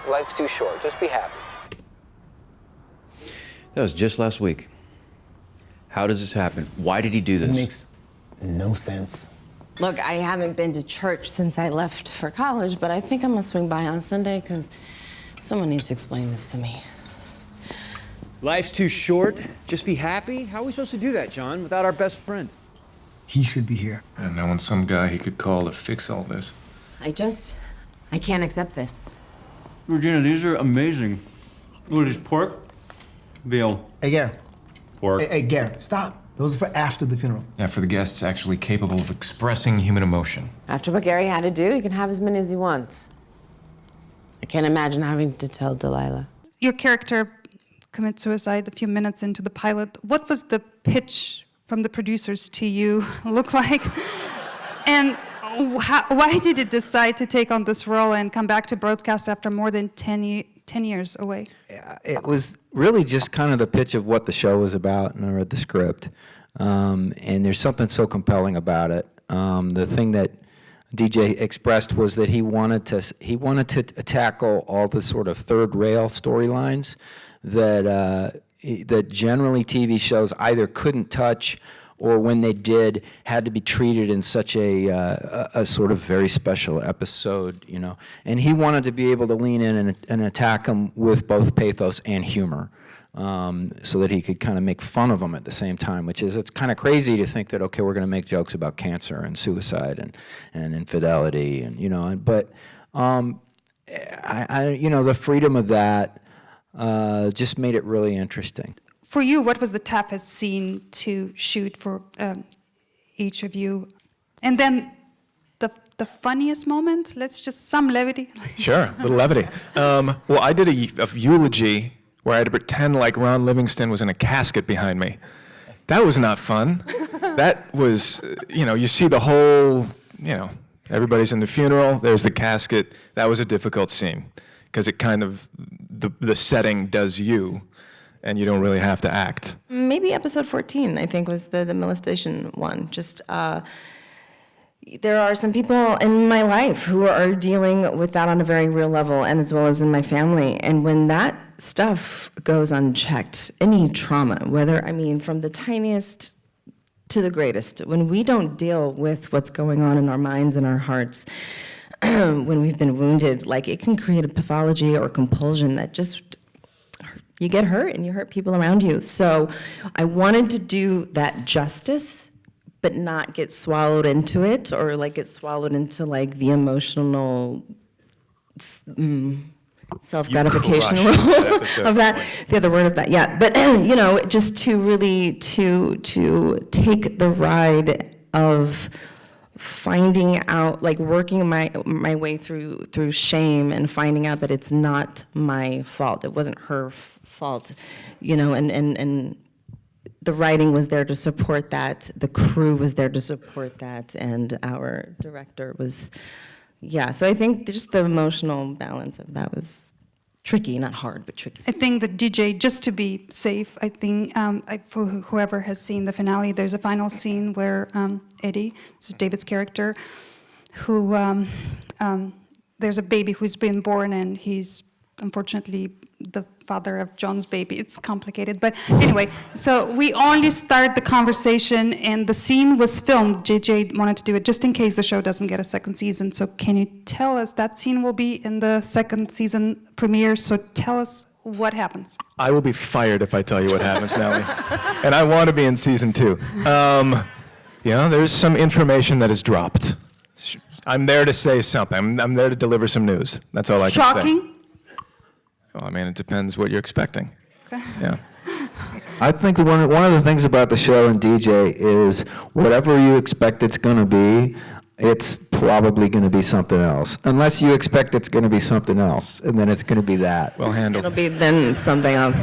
Life's too short. Just be happy. That was just last week. How does this happen? Why did he do this? It makes no sense. Look, I haven't been to church since I left for college, but I think I'm gonna swing by on Sunday because someone needs to explain this to me. Life's too short. Just be happy? How are we supposed to do that, John, without our best friend? He should be here. And knowing some guy he could call to fix all this. I can't accept this. Regina, these are amazing. What is pork? Veal. Hey, Gare. Pork. Hey, Gare, stop. Those are for after the funeral. Yeah, for the guests actually capable of expressing human emotion. After what Gary had to do, he can have as many as he wants. I can't imagine having to tell Delilah. Your character commits suicide a few minutes into the pilot. What was the pitch from the producers to you look like? And why did you decide to take on this role and come back to broadcast after more than 10 years away? It was really just kind of the pitch of what the show was about, and I read the script. And there's something so compelling about it. The thing that DJ expressed was that he wanted to tackle all the sort of third rail storylines that generally TV shows either couldn't touch, or when they did, had to be treated in such a sort of very special episode, you know. And he wanted to be able to lean in and attack them with both pathos and humor, so that he could kind of make fun of them at the same time, which is, it's kind of crazy to think that, okay, we're going to make jokes about cancer and suicide and infidelity, and, you know, but you know, the freedom of that just made it really interesting. For you, what was the toughest scene to shoot for each of you? And then the funniest moment? Let's just, some levity. Sure, a little levity. Well, I did a eulogy where I had to pretend like Ron Livingston was in a casket behind me. That was not fun. That was, you know, you see the whole, you know, everybody's in the funeral, there's the casket. That was a difficult scene, because it kind of, the setting does you, and you don't really have to act. Maybe episode 14, I think, was the molestation one. Just, there are some people in my life who are dealing with that on a very real level, and as well as in my family. And when that stuff goes unchecked, any trauma, whether, I mean, from the tiniest to the greatest, when we don't deal with what's going on in our minds and our hearts, when we've been wounded, like, it can create a pathology or compulsion that just, you get hurt and you hurt people around you. So I wanted to do that justice, but not get swallowed into it, or like get swallowed into like the emotional self-gratification role of that, the other word of that, yeah. But you know, just to really to take the ride of finding out, like working my way through shame and finding out that it's not my fault. It wasn't her fault, you know, and the writing was there to support that, the crew was there to support that, and our director was, yeah. So I think just the emotional balance of that was tricky, not hard, but tricky. I think that DJ, just to be safe, I think, for whoever has seen the finale, there's a final scene where Eddie, so David's character, who, there's a baby who's been born, and he's unfortunately the father of John's baby. It's complicated, but anyway, so we only start the conversation, and the scene was filmed. JJ wanted to do it just in case the show doesn't get a second season. So can you tell us, that scene will be in the second season premiere, so tell us what happens. I will be fired if I tell you what happens, Nellie. And I want to be in season 2. You know, there's some information that is dropped. I'm there to say something. I'm there to deliver some news. That's all I can say. Shocking? Well, I mean, it depends what you're expecting. Yeah. I think one of the things about the show and DJ is whatever you expect it's going to be, it's probably going to be something else. Unless you expect it's going to be something else, and then it's going to be that. Well handled. It'll be then something else.